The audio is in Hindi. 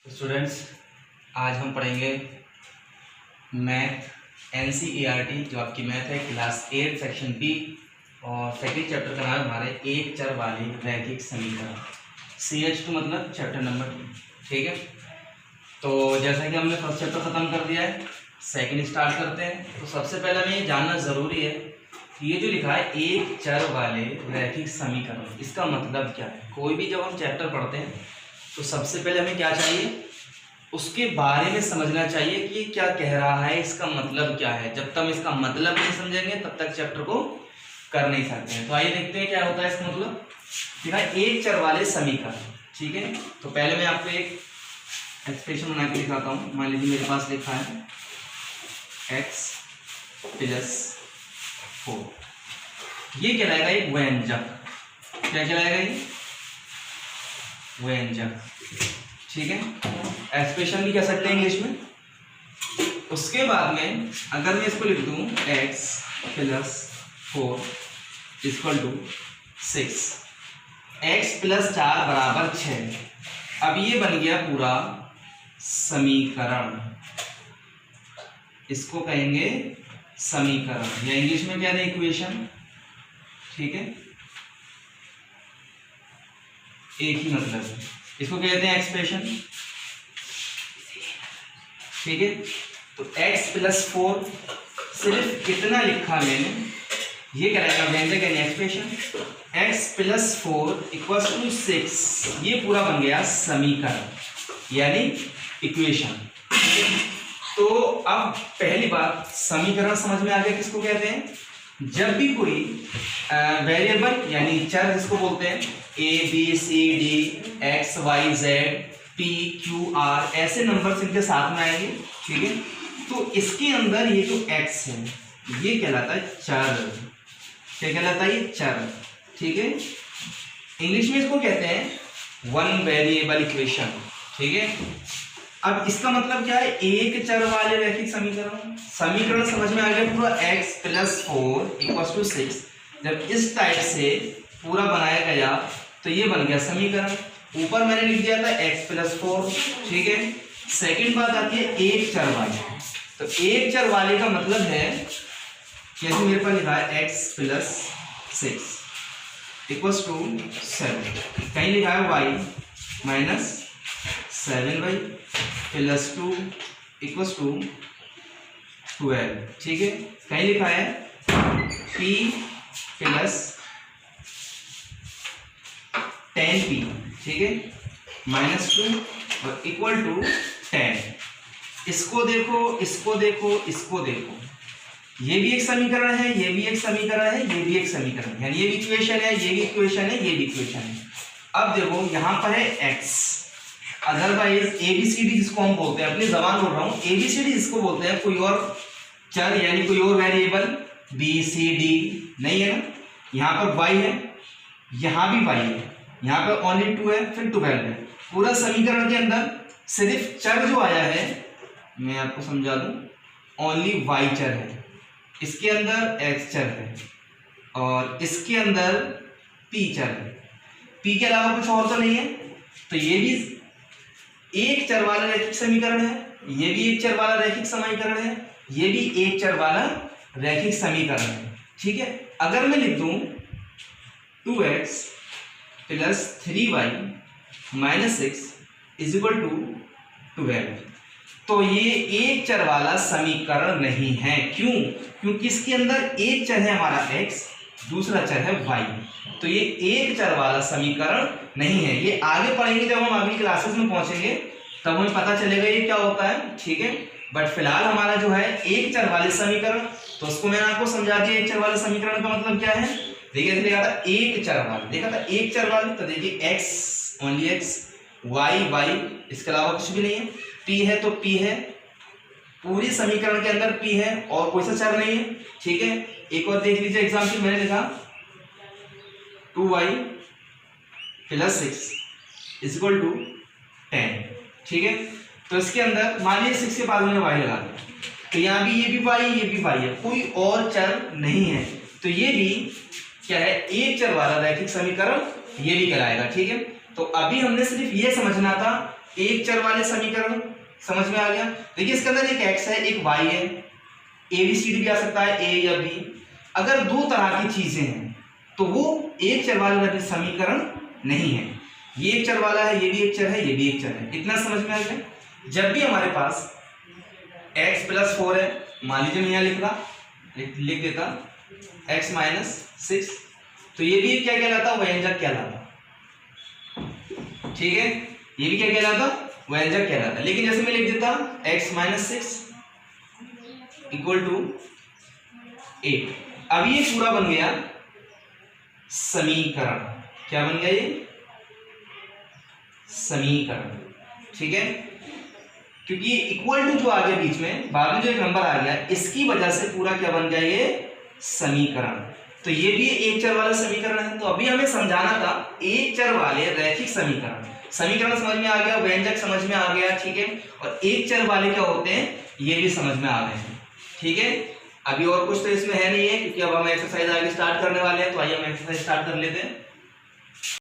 स्टूडेंट्स, आज हम पढ़ेंगे मैथ NCERT जो आपकी मैथ है क्लास 8 सेक्शन बी और सेकंड चैप्टर का नाम है हमारे एक चर वाले रैखिक समीकरण। CH2 मतलब चैप्टर नंबर 2। ठीक है, तो जैसा कि हमने फर्स्ट चैप्टर ख़त्म कर दिया है, सेकंड स्टार्ट करते हैं। तो सबसे पहले हमें ये जानना ज़रूरी है कि ये जो लिखा है एक चर वाले रैखिक समीकरण, इसका मतलब क्या है। कोई भी जब हम चैप्टर पढ़ते हैं तो सबसे पहले हमें क्या चाहिए, उसके बारे में समझना चाहिए कि क्या कह रहा है, इसका मतलब क्या है। जब तक हम इसका मतलब नहीं समझेंगे तब तक चैप्टर को कर नहीं सकते हैं। तो आइए देखते हैं क्या होता है इसका मतलब। ठीक है, एक चर वाले समीकरण। ठीक है, तो पहले मैं आपको एक एक्सप्रेशन बना के दिखाता हूँ। मान लीजिए मेरे पास लिखा है x + 4, ये कहलाएगा एक व्यंजक। क्या कहलाएगा ये? व्यंजक। ठीक है, एक्सप्रेशन भी कह सकते हैं इंग्लिश में। उसके बाद में अगर मैं इसको लिख दूं x + 4 = 6, x + 4 = 6। अब ये बन गया पूरा समीकरण, इसको कहेंगे समीकरण या इंग्लिश में क्या है, इक्वेशन। ठीक है, एक ही मतलब है, इसको कहते हैं एक्सप्रेशन। ठीक है, तो x + 4 सिर्फ कितना लिखा मैंने, ये कहलाएगा व्यंजक यानी एक्सप्रेशन। x + 4 = 6, ये पूरा बन गया समीकरण यानी इक्वेशन। तो अब पहली बात, समीकरण समझ में आ गया किसको कहते हैं। जब भी कोई वेरिएबल यानी चर जिसको बोलते हैं ABCD XYZ PQR ऐसे नंबर इनके साथ में आएंगे। ठीक है, तो इसके अंदर ये जो x है ये कहलाता है चर। क्या कहलाता है? ये चर। ठीक है, इंग्लिश में इसको कहते हैं वन वेरिएबल इक्वेशन। ठीक है, अब इसका मतलब क्या है, एक चर वाले रैखिक समीकरण। समीकरण समझ में आ गया पूरा, x + 4 = 6। जब इस टाइप से पूरा बनाया गया तो ये बन गया समीकरण। ऊपर मैंने लिख दिया था x + 4। ठीक है, सेकंड बात आती है एक चर वाले। तो एक चर वाले का मतलब है, जैसे मेरे पास लिखा है x + 6 = 7, कहीं लिखा है y - 7y + 2 = 12। ठीक है, कहीं लिखा है p + 10p। ठीक है, -2 और = 10। इसको देखो, इसको देखो, इसको देखो, ये भी एक समीकरण है, ये भी एक समीकरण है, ये भी एक समीकरण है, यानी ये भी इक्वेशन है, ये भी इक्वेशन है, ये भी इक्वेशन है। अब देखो यहाँ पर है x, अदरवाइज ABCD जिसको हम बोलते हैं, अपनी जबान बोल रहा हूँ, ABCD जिसको बोलते हैं कोई और चर यानी कोई और वेरिएबल BCD नहीं है ना। यहाँ पर y है, यहाँ भी y है, यहाँ पर ओनली 2 है, फिर 12 है। पूरा समीकरण के अंदर सिर्फ चर जो आया है, मैं आपको समझा दूं, ओनली y चर है, इसके अंदर x चर है और इसके अंदर p चर है। p के अलावा कुछ और तो नहीं है। तो ये भी एक चर वाला रैखिक समीकरण है, ये भी एक चर वाला रैखिक समीकरण है, ये भी एक चर वाला रैखिक समीकरण है। ठीक है, अगर मैं लिख दूं 2x + 3y - 6 = 12, तो ये एक चर वाला समीकरण नहीं है। क्यों? क्योंकि इसके अंदर एक चर है हमारा x, दूसरा चर है y, तो ये एक चर वाला समीकरण नहीं है। ये आगे पढ़ेंगे, जब हम अगली क्लासेस में पहुंचेंगे तब हमें पता चलेगा ये क्या होता है। ठीक है, बट फिलहाल हमारा जो है एक चर वाले समीकरण, तो उसको मैंने आपको समझा दिया एक चर वाले समीकरण का मतलब क्या है। देखिए देखा था एक चर वाले, देखा था एक चर वाले, तो देखिए x ओनली x, y, इसके अलावा कुछ भी नहीं है। p है तो p है, पूरी समीकरण के अंदर p है और कोई सा चर नहीं है। ठीक है, एक और देख लीजिए एग्जाम्पल, मैंने लिखा 2y + 6 = 10। ठीक है, तो इसके अंदर मान लीजिए 6 के बाद मैंने y लगा दिया, तो यहाँ भी ये भी y, ये भी y है, कोई और चर नहीं है। तो ये भी क्या है, एक चर वाला रैखिक समीकरण ये भी कहलाएगा। ठीक है, तो अभी हमने सिर्फ ये समझना था एक चर वाले समीकरण समझ में आ गया। देखिए इसके अंदर एक x है एक y है, ABCD भी आ सकता है, A या B। अगर दो तरह की चीजें हैं तो वो एक चर वाले समीकरण नहीं है। ये एक चर वाला है, ये भी एक चर है, ये भी एक चर है। इतना समझ में आ गया। जब भी हमारे पास x + 4 है, मान लीजिए मैं यहाँ लिख देता x - 6, तो ये भी क्या कहलाता, व्यंजक कहलाता। ठीक है, ये भी क्या कहलाता, व्यंजक कहलाता। लेकिन जैसे मैं लिख देता x - 6 = 8, अब ये पूरा बन गया समीकरण। क्या बन गया ये, समीकरण। ठीक है, क्योंकि इक्वल टू जो आ गया बीच में, बाद में जो एक नंबर आ गया, इसकी वजह से पूरा क्या बन गया ये समीकरण। तो ये भी एक चर वाला समीकरण है। तो अभी हमें समझाना था एक चर वाले रैखिक समीकरण। समीकरण समझ में आ गया, व्यंजक समझ में आ गया। ठीक है, और एक चर वाले क्या होते हैं ये भी समझ में आ गए हैं। ठीक है, अभी और कुछ तो इसमें है नहीं है, क्योंकि अब हम एक्सरसाइज आगे स्टार्ट करने वाले हैं। तो आइए हम एक्सरसाइज स्टार्ट कर लेते हैं।